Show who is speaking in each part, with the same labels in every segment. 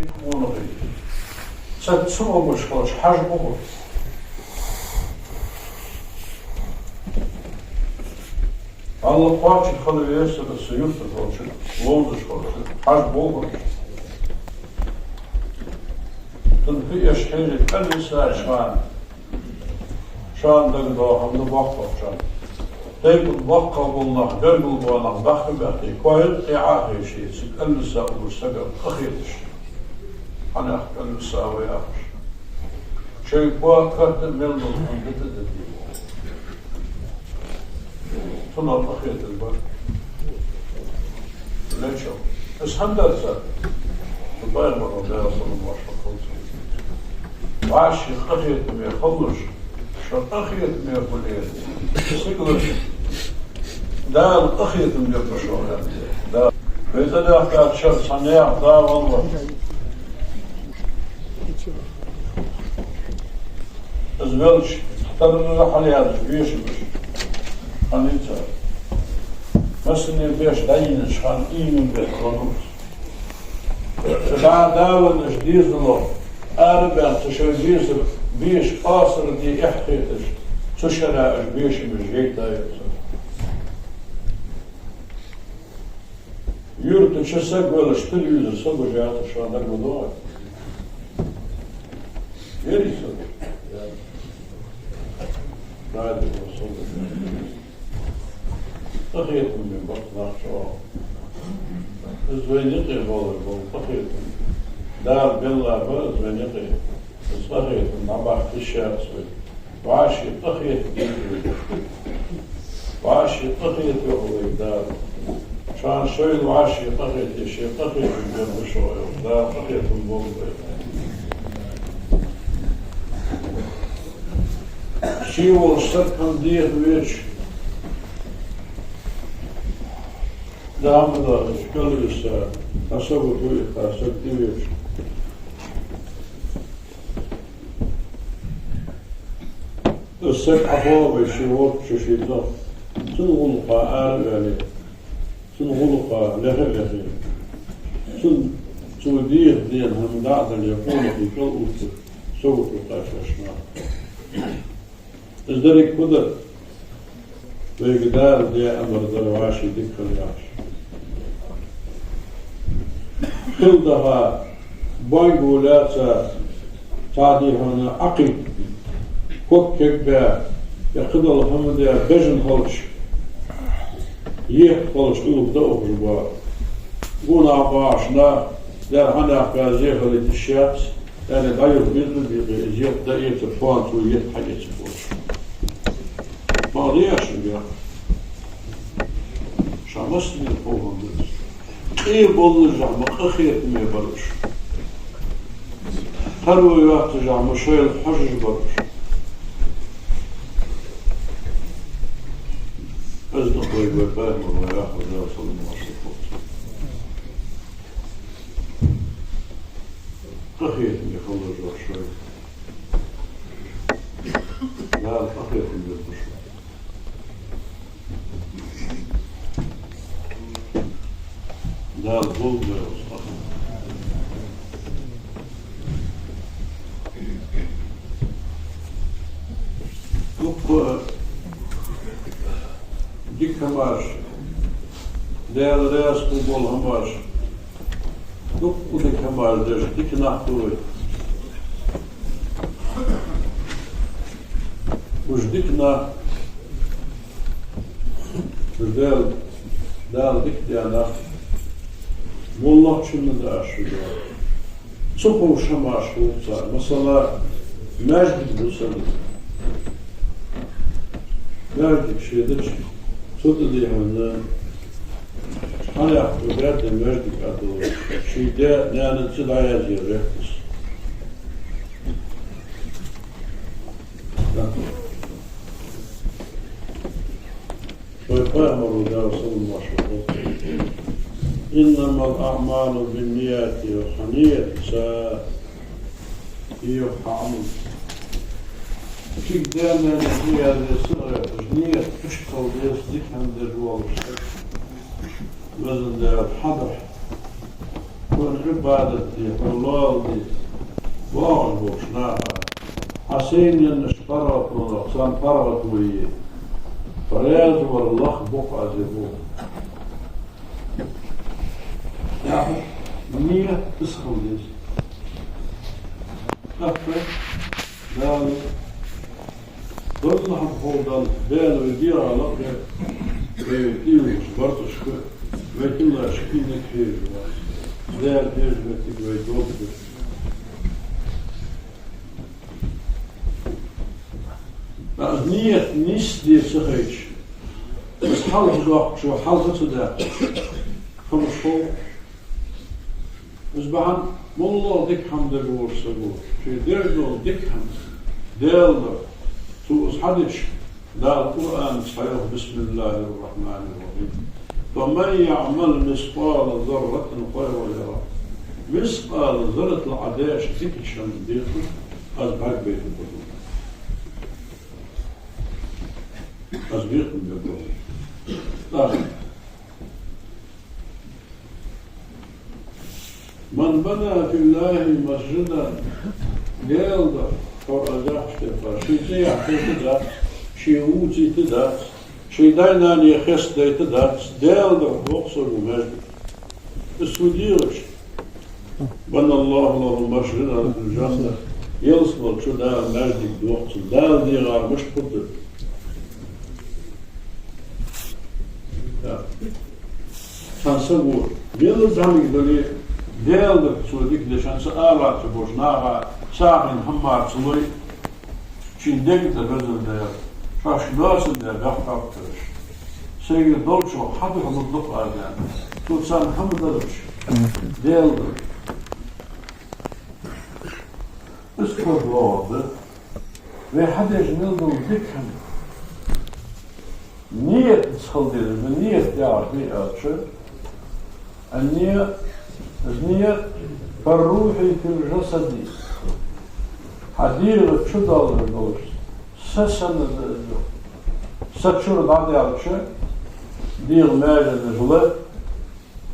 Speaker 1: يكونوا تسمعوا مشكلة حجمه الله قاعد يخلي يسر السيوف تقولش لوز شغل حجمه تنفي أشحيري كل ساعة شان دقدوها من بقى شان تيجي بقى والله قلب والله دخل بأخي كويس إعاقة شيء كل ساعة وسجل أخيرش أنا كل ساعة وياش شيء بوقت من الحمد لله صنع أخير البر ليش بس هندل ساعة الباقي مرة ده صنع ماشي خلص وعشي أخير ما يخلص شو أخير ما يقول إيه سيقول ده الأخير ما يقول شو ده فإذا ده أحد شخص صنيع ده والله أزبلش اختارنا لحالي هذا بيش بيش خانيتا مثلا بيش داين شخان إيمن بيت خانوس فبعد داول نجديز الله أربع تشوي بيش قاصر دي إحقيتش تشرع بيش مجيك دايت يورت شسك ولا شتل يوزر سبو جاءت شان داك موضوع يري سبو بعد الوصول تخيط من بطن شو زوينيقي بول تخيط دار بالله بول زوينيقي تخيط نبح في الشارع سوي وعاشي تخيط وعاشي تخيط يقوي دار شان شوي وعاشي تخيط يشي تخيط من جنب شوي دار تخيط من بول شي والشركة ديه ويش دام ده شكل يسا أصابه توي خاصك ديوش السك عفوا بشي وقت شي ده سنغلقا آل سنغلقا لغة سوديه دين هم دعنا ليكون في كل أوت سوت القاشنا ذلك قدر ويقدر دي أمر درواشي دكتور ياش خلدها بايقولاتا تعدي هنا عقل كوك كبا يقدر الحمد يا بجن خلش خلش قلوب دقوه البار قونا عباشنا دار هنا قازيه للتشات يعني غير بيضل بيجيب دقيقة الفوانت ويجيب حاجة تفوش ما رياش بيا شامسني الفوهم بس ايه بول جعم اخير ما يبرش خلوا وقت جعم شوية حجج برش ازدق ويبقى فاهم وياخذ يوصل المواصفات أخير يخلص شوي لا أخير يخلص لا الظلم يا أصحاب ديك هماش ديال رياس قبول هماش ديك هماش ديك نحطوي وش ديكنا دال ديك ديانا والله شنو دا أشوف صبوا شماش وصار مثلا ماجد بوصل ماجد شيء دش صوت اللي هنا أنا أخبرت ماجد كاتو شيء ده أنا نسيت على زيرة ويقام الرجال صلى الله عليه وسلم إنما الأعمال بالنيات وحنية يفعل فيك دائما هي الصغيرة جنية تشتغل بيصدق عند الجوال وزن ده الحضر والعبادة والله وشناها حسين ينشقرت ونقصان قرت ويه فرياض والله بقى زبوه يعني نية تسخو ليش أفضل دال ضلنا بحوض البال ويدير على لقيا ويديوش برضو شكو ويكلا شكينك هيج دال هيج ويتك ويدوك نية نيس دي سخيش بس حالة الوقت شو حالة تدا خمس فوق بس بعد والله ديك حمد الور سبور شي ديردو ديك حمد ديردو تو أصحابش لا القرآن صحيح بسم الله الرحمن الرحيم فمن يعمل مثقال ذرة خيرا يره مثقال ذرة العداش ديك الشمس ديكو أصبحت بيت القدوم أصبحت بيت القدوم من بنى في الله مسجدا جالدا فرأجاح شتفا شي تيح تدات شي ووتي تدات شي داينان يخس داي تدات جالدا وقصر ومجد السوديوش بنى الله له مسجدا في الجنة يلصل شو دا مجدك دوقت دا دي غار مش قدر كان سبور يلز عمي دولي ديال سوديك لشان سآلات بوشناها ساعين همار سلوي شين ديك تبزل ديال شاش ناسل ديال بحقا بترش سيجي دولشو حدث مطلق آدان توتسان هم درش ديال اسكر لورد ويحدش نلدو ديكهم نية تسخل ديال نية تعرف بي آتشر النية النية كالروح في الجسد حدير تشدال الروح سسن ستشور دعدي على الشيء دير مال الجلد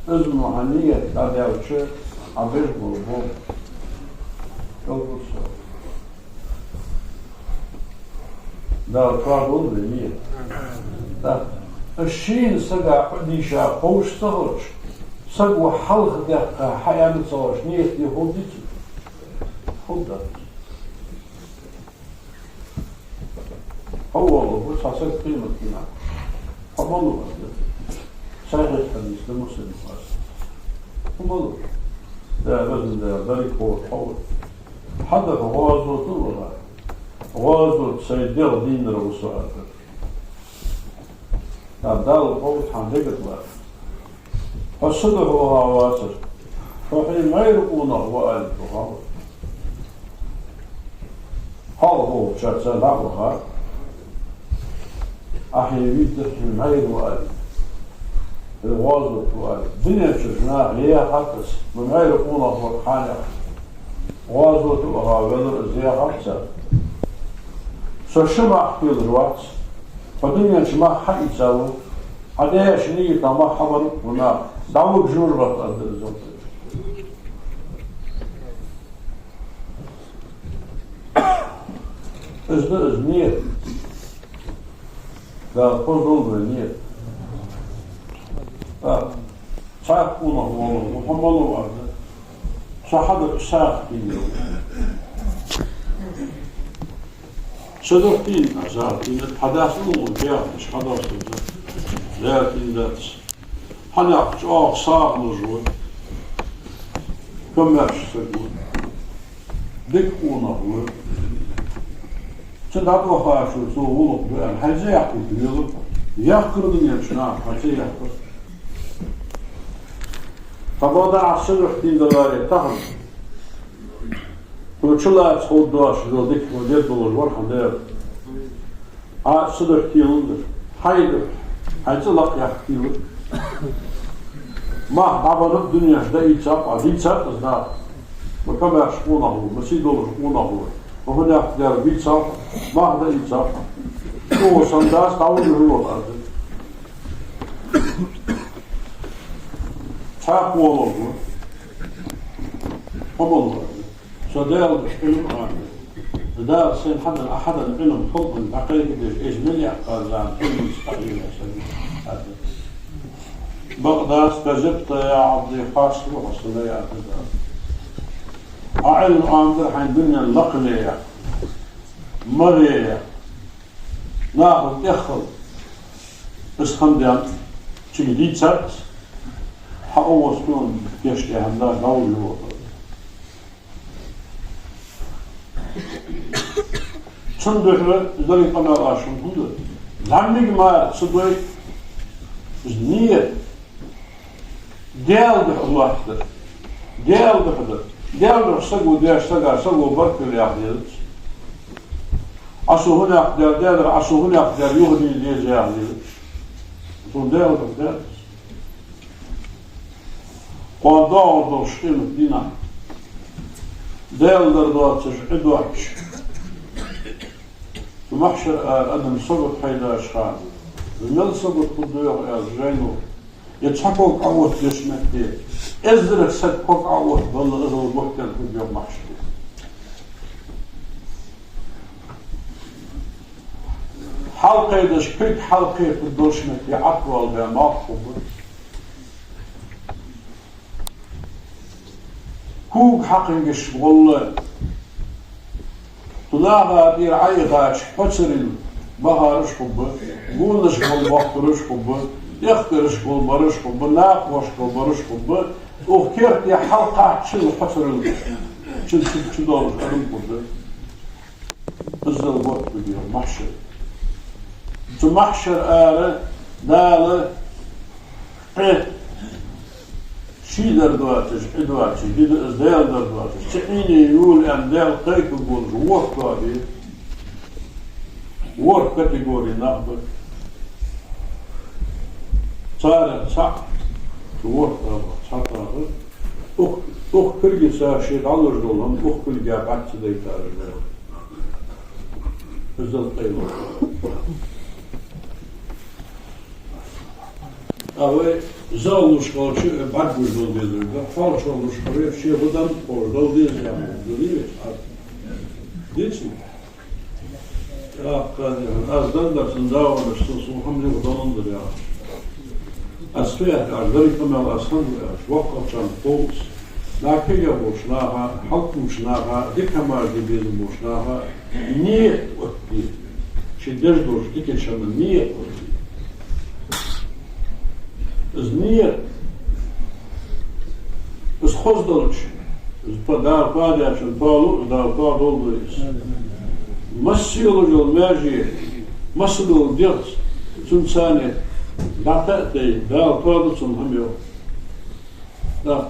Speaker 1: اسمه هنية دعدي على الشيء عبير بلبون يلبس ده الكرابون بالنية الشين سقع ديشا قوش تهرش سقوا حلق دقة حياة متصورش نية يهوديتي خلدت هو بس عساك قيمة كنا فمالو صحيح الحديث لمسلم فمالو ده بزن ده ذلك هو الحول حدث غازو طولها غازو سيدير دين الرسول دال الحول حنجد الله فالصدق هو واسر فحين ما يرقونه وآل تغاور هذا هو شخص العقلها أحيانيت في غير وآل الغاز وآل دنيا شجناء هي حقس من غير يرقونه وحانع غاز وآل زي حقسة سوشما أحكي الوقت فدنيا شما حق يساوي هذا شنية ما حضر هنا دعوة جور بطل الزوج إذا نية لا قصدوا بالنية ساقونا والله محمد الله صحابة ساق كيلو صدقين أزارتين حداثون وجاء مش حداثون لكن ذات حناقش صار نجوم كماش سجون دكونا هو تدعوا خاشوا سووا بأن حاجة يحكوا بيض يحكر دنيا شناع حاجة يحكر فبعد عصر حتين دلاري تهم وشلا تقول دواش لو ديك وديت بالجوار حندير عصر حتين حيدر حاجة لق يحكي ما عبر الدنيا ده يتشاف عدي يتشاف ده وكما يشقونه مسيدو يشقونه وهنا اختيار بيتشاف ما هذا يتشاف هو سنداس تعود هو الأرض شاف والله قبل صدال بحلم عامل ده سين حدا أحد العلم حب الحقيقة إجمالي أقارزان علم مستقيم هذا بغداد استجبت يا عبدي خاص وحصل يا أخذ أعلم عامل حين دنيا اللقلية مرية ناخذ إخل بس خمدان تجديد سبت حقوة سكون يشتي همدا قول الوطن صندوق ذلك قناة عاشم هندو لعنك ما صدوي نية ديال الله حدث ديال بحدث ديال سقو ديال سقو برك اللي يحدث عصو هنا أقدر ديال عصو هنا أقدر يغني ديال يحدث ديال بحدث قادة ودرشين الدينة ديال دردوات تجعدواتش محشر أدم صبت حيدا أشخاص المال صبت قدوة أزجينو يتحقق عوض جسمك دي إزرق سدقق عوض ظل إذا البحتر قدوة محشر حلقة إذا كيك حلقة في الدوشمك في عقوى البيامات قبل كوك حقنقش والله تلاقى دير عيغاش حسر البهارش قبل قولش قبل بحترش قبل يخترش قبل برش قبل ناقوش قبل برش قبل وكيرت يا حلقة شل حسر شل دورش قبل قبل بزل وقت بدير محشر محشر آله داله شي دردواتش ادواتش ديد ازديال دردواتش شعيني يقول ان ديال قيك يقول وورك قابي وورك كاتيجوري نقبل صار صح وورك صح أخ كل ساشي على رجلهم أخ كل جابت ذيك الرجال بزل قيلو أوه زالوش قالش بعد بزل بيزرده فالش قالش قريب شيء بدن قردو ديز يعني دليل ديتشي أزدان درسن داوا نشتوسو حملي بدنندر يا أسفيت أجدري كمال أسفن وقت شان فوز لكن بوشناها حق بوشناها دي كمال دي بيزن بوشناها نية وقتي شدش دوش ديك شان نية وقتي از نية از خوز دلش از دار قادي عشان طالو دار قاد oldu مسيولو الماجي مسلو ديرت سنساني لا تأتي دار قادو سنهميو لا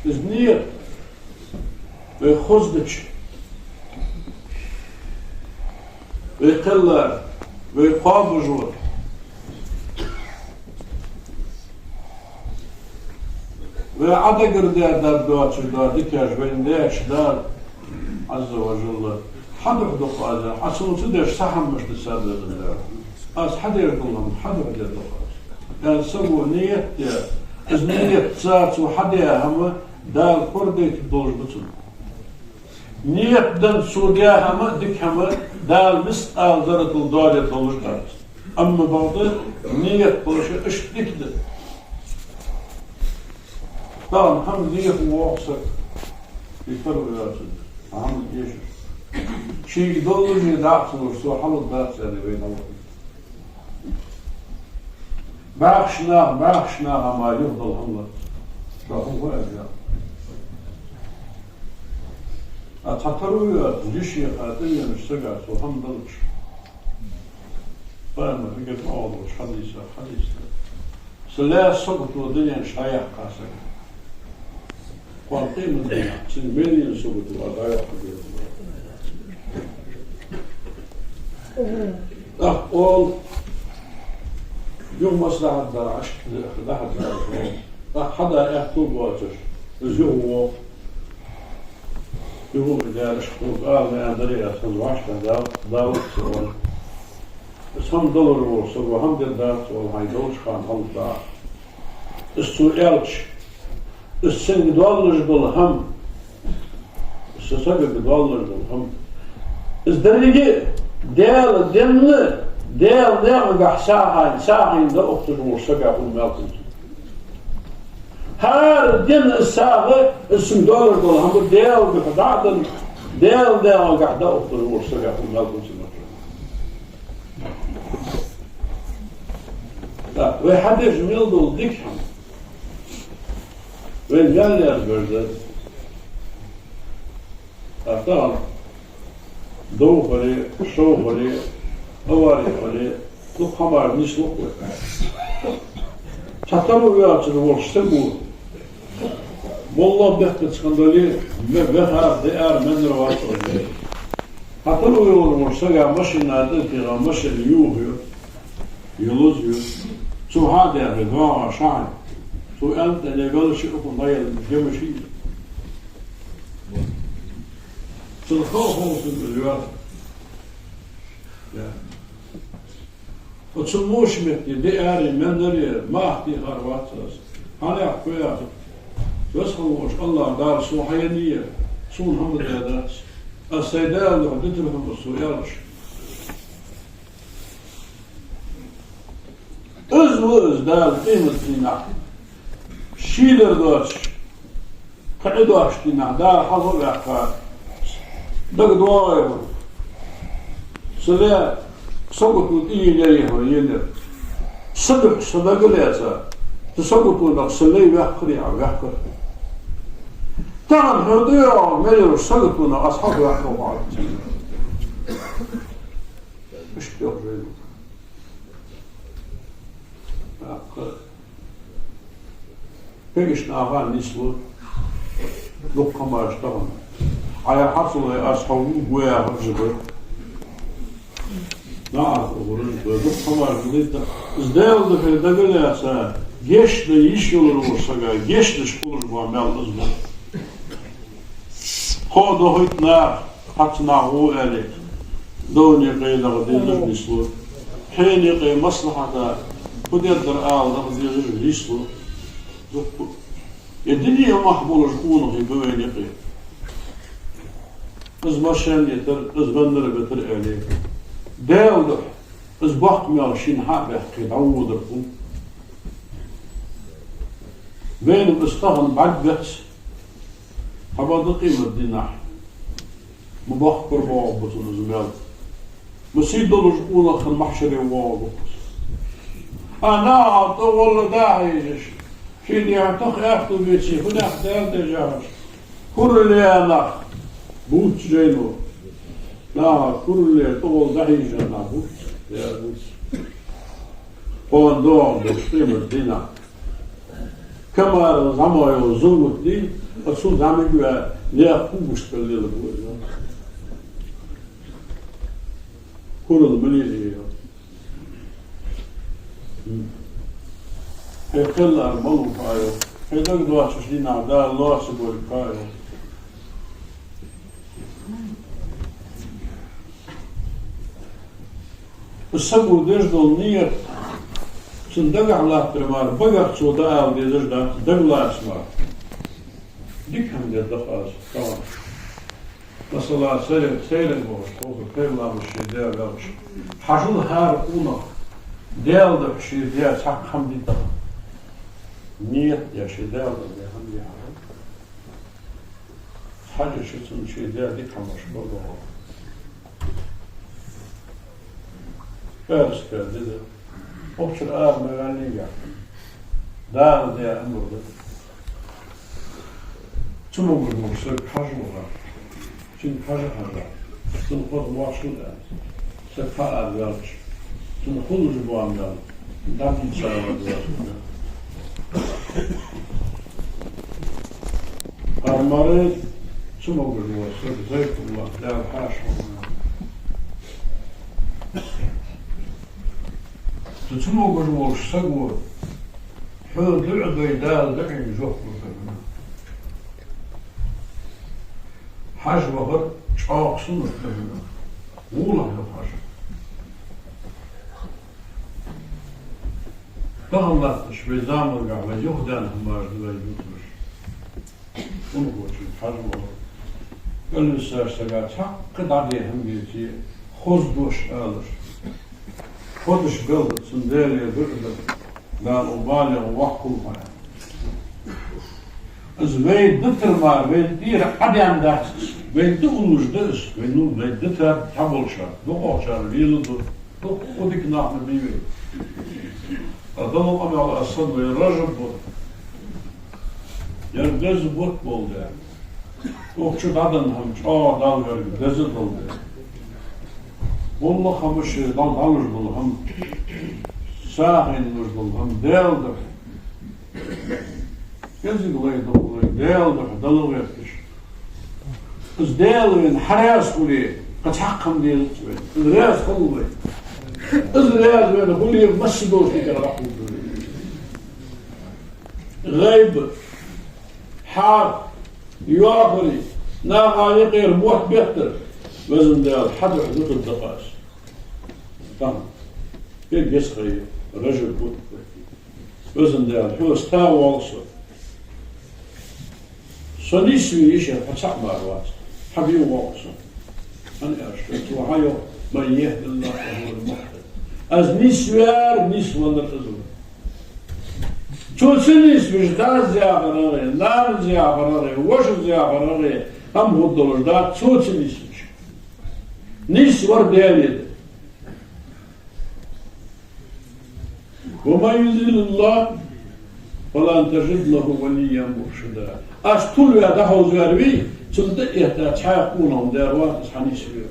Speaker 1: از نية ويخوز دلش ويقلر ويقابو جور وعدا قرداء دار دواتش دار ديكاش بين داش دار عز وجل حد حدق هذا حسن تدش سحم مش تسادة الدار أس حد يقولهم حد حدق يعني سووا نية إذ نية تسات وحد يهم دار كردي تدوش بطن نية دن سوديا هم ديك هم دار مسأل ذرة الدار يدوش دار أما بعض نية بلش اشتك ده طبعا هم ديه هو أقصر يفرق ياسد هم ديش شيء يدور يدعس ورسو حلو الدعس يعني بين الله باخشناه ما يفضل الله فهو أجل أتحكروا ياسد جيش يقاتل نشتغل سو هم دلش فاهم فكرة معوضوش حديثة سلاح سقط ودنيا شايح قاسك قارقين من الدنيا سنبيني نسوبت الأدايا حبيب أقول يوم مصلحة دا عشق لحد حدا يحطوب واتش يزيهو يقول إذا عشقوب قال ما يندري أسفل وعشقا داوت سؤال بس هم دولار ورسل وهم دي دار سؤال هاي دولش خان هم دار السؤالش السنج دولار بالهم السسق دولار بالهم الدرجة دال دمن دال نعم ساعة ده أكتر ورسقة والمالكم هار دم الساعة السنج دولار بالهم دال بقدر دال قاعدة أكتر ورسقة والمالكم لا ويحدش ميلدو ديكشن وين قال لي أزبرزت أطار دو خلي شو خلي أواري خلي لو خبر نيش لو شطروا ويا تروح سبوا والله بيحكي سكندري ما بيحكي ديار من رواه حطوا ويا المرسجة مش نادل كذا مش اليوه يلوزيو شو هذا الرضا شعر شو أنت اللي قال شيء أكون ضيع الجو شيء تلخوه في الرياض وتسموش متي دي أري من دري ما أحكي خروات أنا أحكي بس خوش الله دار سو حيانية سو محمد هذا السيدان اللي حدثهم السويارش أزوز دال قيمة دينا شيلر دوش قعدوش دينا دار حضر الأحكار دق دوايب سلاة سقطوا إيه ينر صدق ليسا تسقطوا لك سلاة يحقري أو يحقر تعال هرديا مليور سقطوا أصحاب يحقروا بعض مش بيقرينوا بيجشنا أغان نسلو لقا ما اشتغل على حصل أصحابه ويا هرجبه نعرف أقولون لقا ما اشتغل ازدايل دفع دقل يا سا جيش دا يشيل الورسقا جيش دا شكولش بعمل أزمه خو دو هيت نار حتنا هو ألي دوني قيلة غديدش نسلو حين يقي مصلحة بدي أقدر أعرف هذا غير يسلو الدنيا محبولة شكونه في بوين يقي إز ماشان يتر إز بندر بتر عليه داودح إز بحق ميارشين حق بحقي تعود رفو بين استغن بعد بحث حبا قيمة ديناح مبحق برباع بطن زمال مسيد دول شكونه خل محشري وواضح أنا أطول داعي شيء يعتق أخذ بيتي هنا أخذ دجاج كل اللي أنا بوت جينو لا كل اللي طول داعي جانا بوت يا بوت فون دوم بشتيم الدينا كما زعما يوزنوا دي أصول زعما يقول لا قوش بالليل بوت كل المليل هيقل أرملو فايو هيدك دواش شدين عداء الله سبول فايو السبو ديش دول نير سندق على ترمار بقر سوداء وديش دق لا اسمار ديك هم دي الدقاس طبعا مثلا سيرك بوش توقف خير الله بالشيداء قرش حشو هار قونا ديال ده شيء ديال حق حمدي ده نية يا شيء ديال ده حمدي حاجة شيء ديال دي كم مشبوه فارس كده ده أبشر مغانية دار ده أمر ده ثم أقول مرسل حاجة وغا شين حاجة ثم قد واصل سفاء الجالش ثم كل جبوان قال دام يتساوى المريض ثم أقول زيت الله لا الحاشا ثم أقول سقور حو دلع بيدال دعي جوف مثلا حاج وغر شاق سنة مثلا والله يا حاج تغلط شبي زامر قاعد يهدان همار دواء يوترش ونقول حجمه قال الساشتغات حق عليهم يجي خذ آلر خذش بلد سندالي بلد لا أبالغ وحكم معه از wij dit er maar, wij hier hadden dat, wij doen ons dus, wij doen wij dit er tabelschap, nog als er willen doen, toch goed ik naar me mee. Dat dan ook al als dat wij razen wordt. Ja, deze wordt wel daar. Ook zo dat dan hem, dan weer deze wel daar. Wallah hem is dan alles wel hem, zagen dus wel hem deelde. Gezien geleden deel de gedalweertjes. Dus deel in حراس قولي قد حقهم ديال الراس قولي. الراس وين قولي بس دوش كده غيب حار يواصلي ناقة يغير موت بيختر وزن ديال حد حدود الدقاس. تمام. كيف يسخي الرجل بوت وزن ديال حو استاو والصف. Så nisviser på samarbejdet har vi jo også. Han stødt, og har jo med hjertet og magt. Altså nisvær, nisvandrer til det. Så nisvis, der zjaberne, der zjaberne, vores zjaberne, ham hodler der, så nisvis. Nisvar delet. وما يذل الله فلا تجد له وليا مرشدا. أشتول يا ده زاربي تلد يتحاقونهم داروات حنيش فيه.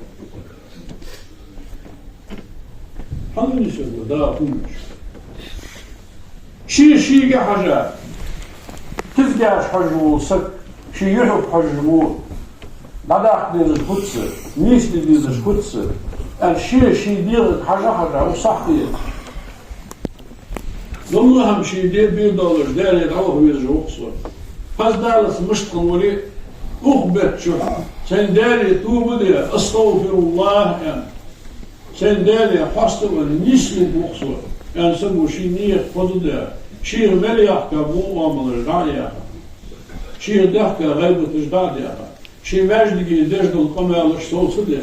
Speaker 1: حنيش فيه ده كلش. شيء حاجة تزجاج حجمه سك شيء يحب حجمه بدأ دير الخدس نيس دير الخدس الشيء دير حاجة وصحي. والله هم شيء دير $1 دار يدعوه ويرجعوه صور. فازدالس مشتقولي أخبت شو سندالي توبدي أستغفر الله يعني سندالي حصل ونسل بوخصور يعني سمو شي نية فضل شير مليح كابو وامل رجعيا شير دهك غيبة تجداديا شي مجدقي دجد القمال اشتول صدي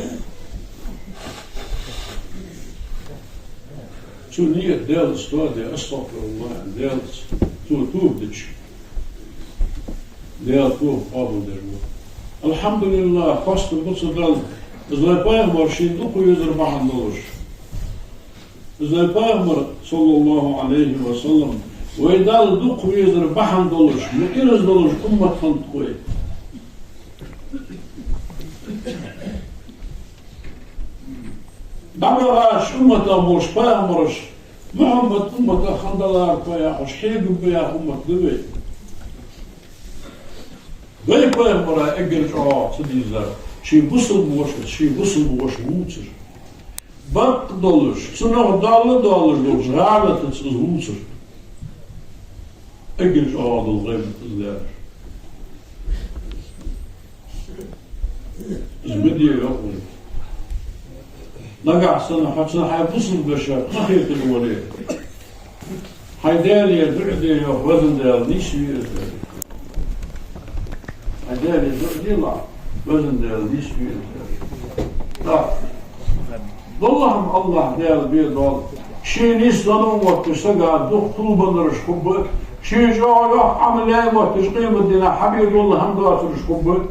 Speaker 1: شو نية دالس توادي أستغفر الله دالس توبدش ليأتوه قابل دربوه الحمد لله قصد القدس دل إذا بايغمر شين دوكو يزر بحن دولش إذا بايغمر صلى الله عليه وسلم ويدال دوكو يزر بحن دولش مكيرز دولش أمة خلط قوي دعوهاش أمة أبوش بايغمرش محمد أمة خندلار بايغش حيقب بايغ أمة دوي Wij kunnen maar eigenlijk te dienen. She wissel was hoeder. $1. Zo nog $1 dus raar het is hoeder. Eigenlijk dat leven is daar. Dus met die ook niet. Dan gaat ze hij wissel bescher. Nog even te worden. Hij deed je druk die je wasendeel niet zuur. هذا يلا وزن ده ليش فيه لا الله ده بيضل شيء نسلم وتشتغل دكتور بنرش خب شيء جاء عملية وتشقيم الدين حبيب الله هم دارش خب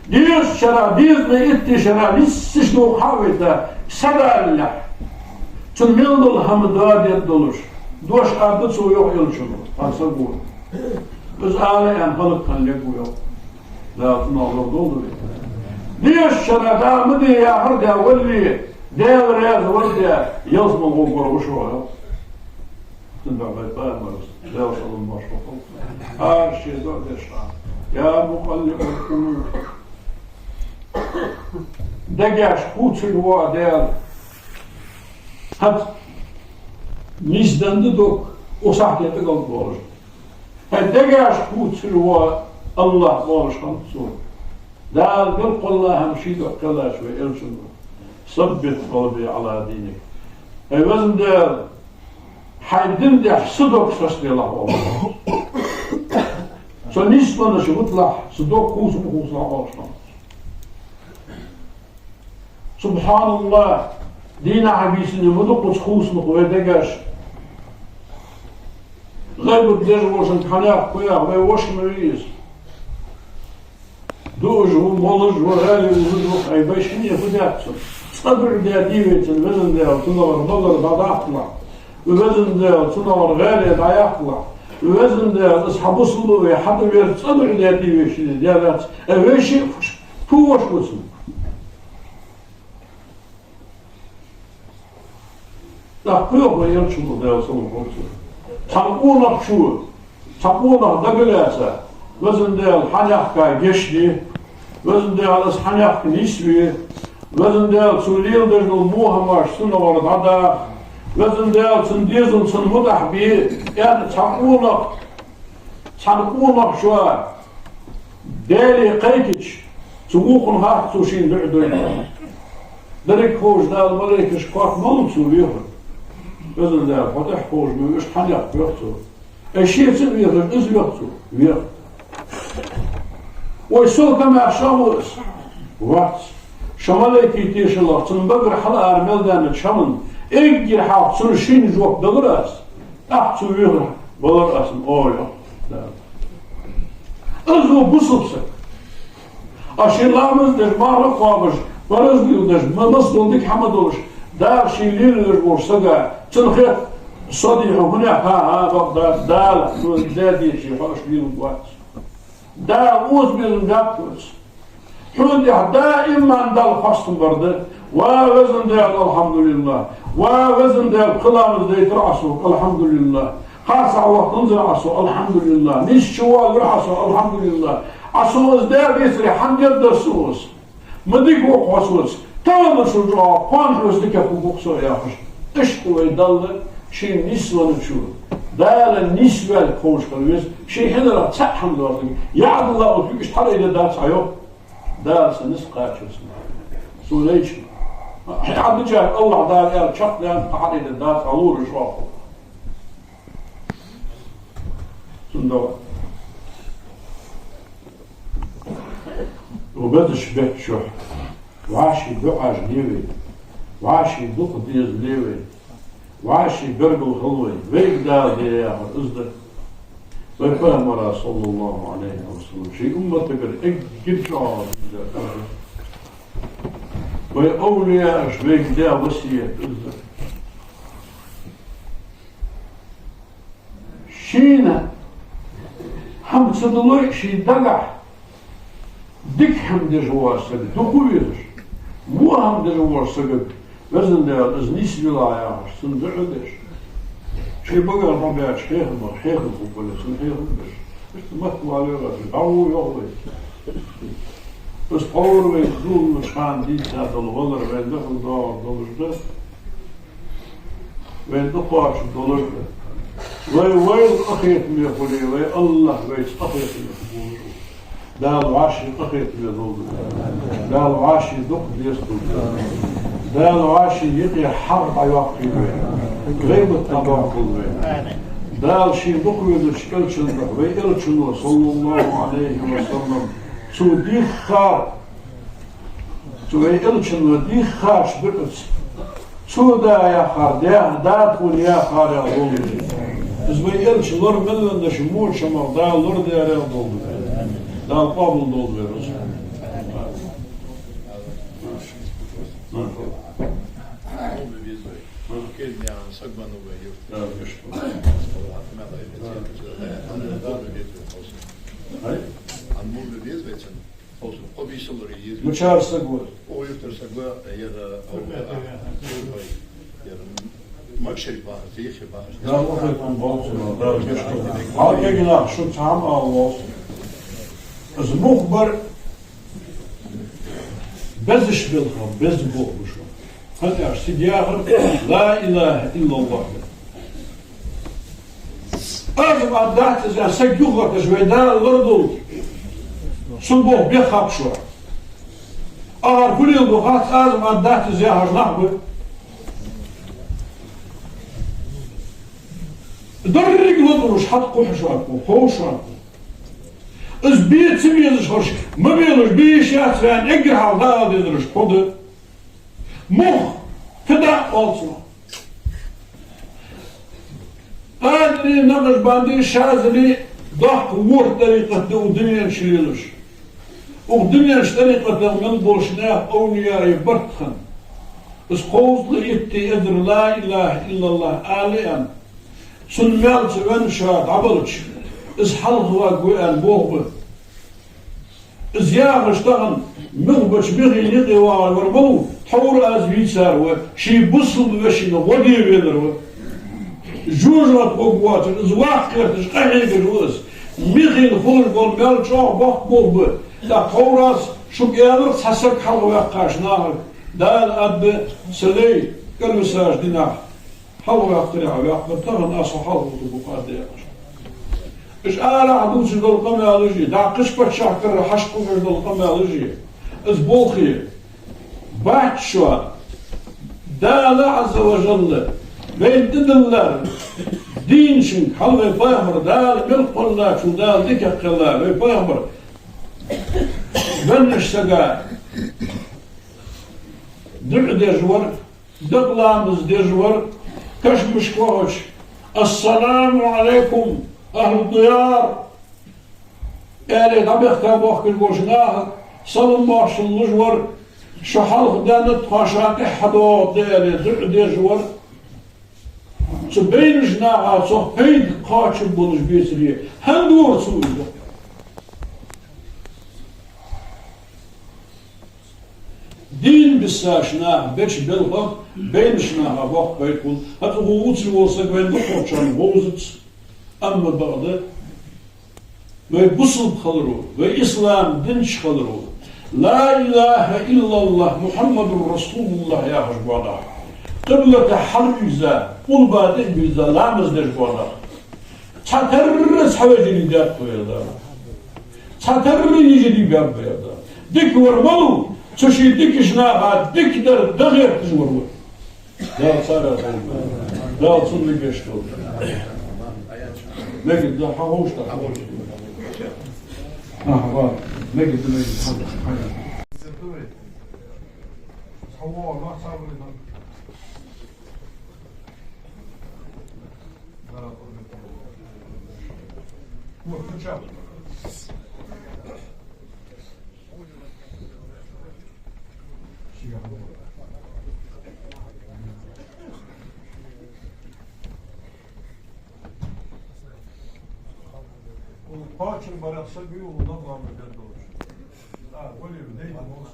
Speaker 1: ديش شرا ديش بيت شرا لسه شنو حاوته سبع الله تلميذ هم دار يدلش دوش أبد سو يوم يلشون فاسبور بس على أن خلق خلقه يوم لا تنظر دولي ليش شرطا مدي يا حرقا ولي ديل رياض ولدي يصمم غنقر وشوه تنبع بيطان مرس لا وصل المشروع هارشي دور دشعر يا مقلب القلوب دقاش قوت الوا ديل هات ميزدن دوك وصحتي تقل بورج هات دقاش قوت الوا الله بورش خمسون دال قلق الله همشيد وكلا شوي إلشن ثبت قلبي على دينك أي وزن دال حيدم دي حسدك سسني الله والله نسبة شغطلح صدوق كوس مخوص لعواشنا سبحان الله دينا عبيسني مدوق خوص مخوة دقاش غيب الدجر وشن حناق كوياق ما يوش مريز دوج ومولج وغالي وزدوق أي بايشين يفداتهم صدر دا ديويتن وزن دا وتنور دولار بعد أطلع ووزن دا وتنور غالي دا يطلع ووزن دا أصحاب وصلوا يحضر ويرد صدر دا ديويشين ديالات أويشي فوش وصل تقويق ويرشو دا وصلوا وصلوا تقونا شو تقونا دقلاسة وزن دا الحنيقة جشدي وزن دا الحنيقة نسوي وزن دا توليل درجل الموها ماش سنة ورد عدا وزن دا تنديزن سن مدح بيه يعني تقونا شو دالي قيتش تقوقن هاك توشين بعدين درك خوش دا الملك شقاق ملك سويهم وزن دا فتح خوش بيوش حنيق بيوتو الشيء تنويخ إز بيوتو ويخ ويسول كما شاموس وقت شماليكي تيش الله تنبقر حلا أرمال دانت شمن إيجي حاق سنشين جوك دغراس أحتو ويخ بلر أسم أويا أزو بصبسك أشي لامز دش معرف وابش ورزقيو دش مصدل ديك حمدولش دار شي ليل دش بورسقا تنخيط صديق هنا ها بغداد دال دادي شي فرش ليل وقت دا اوز بيلن دابتوس حود دائما دال خاصم برده ووزن دال الحمد لله ووزن دال قلام دي ترعسو الحمد لله خاصة وقت ننزل عصو الحمد لله نيش شوال رعسو الحمد لله عصوص دا بيسري حمد يدرسوس مديك وقو عصوص تاما شجاع قانحوس ديكا فوقسو ياخش اشتو يدل شي نسوة نشوف دال النسبة الكوش كلويس شي هنا تحمل دورتك يعد الله وفيك اشترى إذا دات عيو دال سنس قاتشوس سوليش عبد جاه الله دال يا شق لان قحر إذا دات علور شوافه سندوة وبدش بيت شح وعاشي دعاش ليوي وعاشي دق ديز ليوي وعاشي برقو خلوي ويك دار دي يا أخر أصدر ويفهم ولا صلى الله عليه وسلم شيء أمتك اجل شعار ويأولياء ويك دار وسيئة أصدر شينا حمد صدلوك شي دقع ديك حمد جوار سقد دقويرش مو حمد جوار سقد وزن دار از نيس ولايا سندعدش شي بقى الربيع شيخ الخبولة سنحيخ البش مش تمثل عليه رجل عو يغوي بس قور ويخدول مشخان دي هذا الغلر وين دخل دار دولش ده وين دقاش دولش ده وين أخيط ميخولي وين الله وين أخيط ميخولي دال عاشي أخيط ميخولي دال عاشي دق ديستو دال عاشي يقي حرب عيوقي غيب التباقل دال شي بقوي دشكل شنده ويرشنه صلى الله عليه وسلم تو دي خار تو يرشنه دي خاش بقص تو دا يا خار دا تقول يا خار يا ظلم إذا يرش لور ملن دشمول شمر دال لور ديار يضل دال قابل دول بيرس
Speaker 2: Kednja szakbanóban jött.
Speaker 1: Muchar sagwa.
Speaker 2: O jutr sagwa jer makshriba, fikhriba.
Speaker 1: Da wordt het een boodschap. Da is het. Al kijk naar, zo samen al was. Als mochtbaar bezig wil gaan, bezig wil gaan. هذا سيدياغر لا إله إلا الله أجب عدات إذا سيجوغك جويدان الغردو سنبوه بيخاب شوع أغار كل البغات أجب عدات إذا هجنحبه درق لدروش حد قوح شوعكو خوش شوعكو از بیت سمیزش هرش مبیلش بیشیات فان اگر حال دیدرش خود مخ فدا آلسو آدری نقش باندی شازلی ضحك ورد طريقة ودنيا شليلش ودنيا طريقة من بولشناق أولياء يبرتخن بس قوز ليتي إذر لا إله إلا الله آلئا سنمال سوان شاد عبرتش إز حلق واقوئان بوغبه إز ياغش تغن مغبش بغي نقي ورمو تحور أزوي ساروا شي بصل بوشي نغودي بيدروا جوجات بوغوات إز واقعتش قحيق الوز ميخي الخلج بالمال شاق بوغ بوغبه دا توراس شو قادر تحسك حلق واقعش ناغل دال أد سلي قالوا ساج دينار حلق واقع واقع تغن أصو حلق وطبقات دياش إش آلا عدوش دل قمالجي دا قشبة شاكر حشقو دل قمالجي إز بولخي بعد شو دال عز وجل بين تدلر دين شنك حلوة بايمر دال ملق الله شو دال ديكا قلا بايمر بنش سقا دق ديجور دق لامز ديجور كش مشكوش السلام عليكم أهل الديار يعني طبيخ كابوخ كالقوشناه صلم باش اللجور شحال دانت خاشاك حدوط ديالي دق ديجور سبين جناها صح بيد قاتش بولش بيسري هندور سويدا دين بساشنا بيش بلغم بينشنا وقت بيقول هذا هو وصل وين دخوشان غوزت أما بعد ويبصل خلرو وإسلام دينش خلرو لا إله إلا الله محمد رسول الله يا رجوانا قبلة حريزة قل بعد إبزة لامز دجوانا تاترس حواجري دات ويدا تاتر يجري باب ويدا ديك ورملو تشي ديك جناها ديك در دغير تجورو لا صار لا تصلي بيشتو نجد ده حوش ده نجد Очень барак собью, но вам готов. Более дайте нос.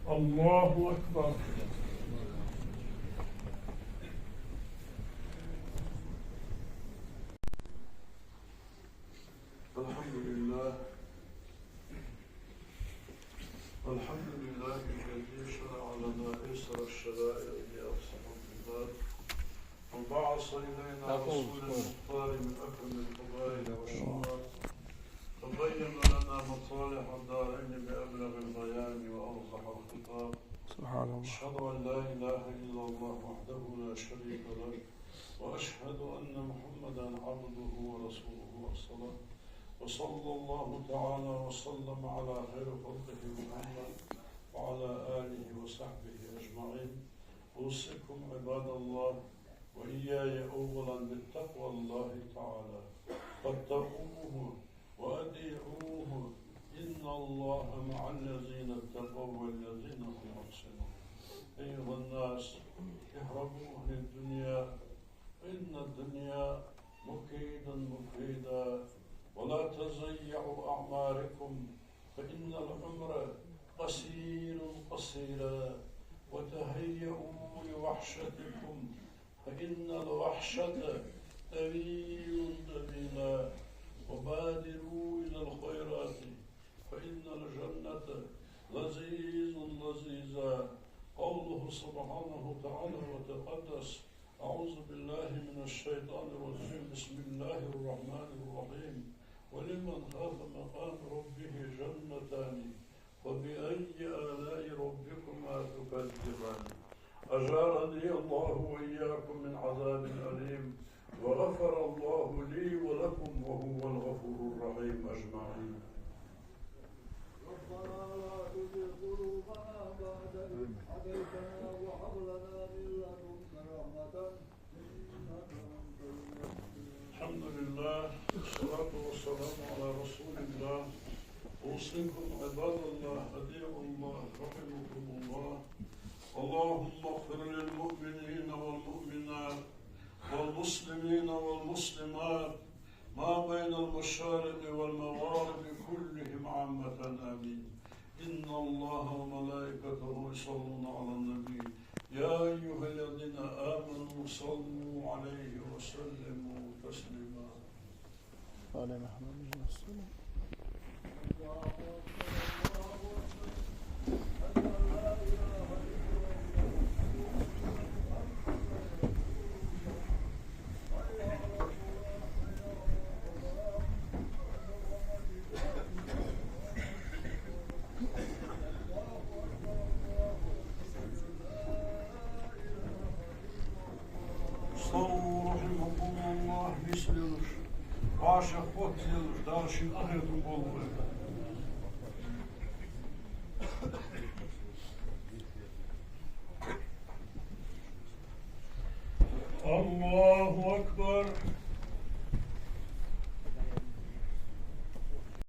Speaker 1: Аллаху Акбар. الحمد لله الذي شرع لنا يسر الشرائع لأقسم العباد وبعث إلينا رسول المختار من أكرم القبائل والشرائع وبين لنا مصالح الدارين بأبلغ البيان وأوضح الخطاب سبحان الله أشهد أن لا إله إلا الله وحده لا شريك له وأشهد أن محمدا عبده ورسوله الصلاة وصلى الله تعالى وسلم على خير خلقه محمد وعلى آله وصحبه أجمعين أوصيكم عباد الله وإياي أولا بالتقوى الله تعالى فاتقوه وأطيعوه إن الله مع الذين اتقوا والذين هم محسنون أيها الناس اهربوا من الدنيا إن الدنيا مكيدا ولا تضيعوا أعماركم فإن العمر قصير وتهيئوا لوحشتكم فإن الوحشة طويلة وبادروا إلى الخيرات فإن الجنة لذيذة قوله سبحانه وتعالى وتقدس أعوذ بالله من الشيطان الرجيم بسم الله الرحمن الرحيم ولمن خاف مقام ربه جنتان فبأي آلاء ربكما تكذبان أجارني الله وإياكم من عذاب أليم، وغفر الله لي ولكم وهو الغفور الرحيم أجمعين.
Speaker 3: ربنا لا تزغ قلوبنا بعد إذ هديتنا وهب لنا من لدنك رحمة إنك أنت الوهاب.
Speaker 1: الحمد لله والصلاة والسلام على رسول الله. أوصيكم عباد الله أطيعوا الله رحمكم الله. اللهم اغفر للمؤمنين والمؤمنات والمسلمين والمسلمات ما بين المشارق والمغارب كلهم عامة آمين. إن الله وملائكته يصلون على النبي يا أيها الذين آمنوا صلوا عليه وسلموا تسليما.
Speaker 4: قال محمد صلى الله عليه
Speaker 1: صلوا رحمكم الله. Misliyoruz. Aşık ot diyoruz. Darşın ahiretin bol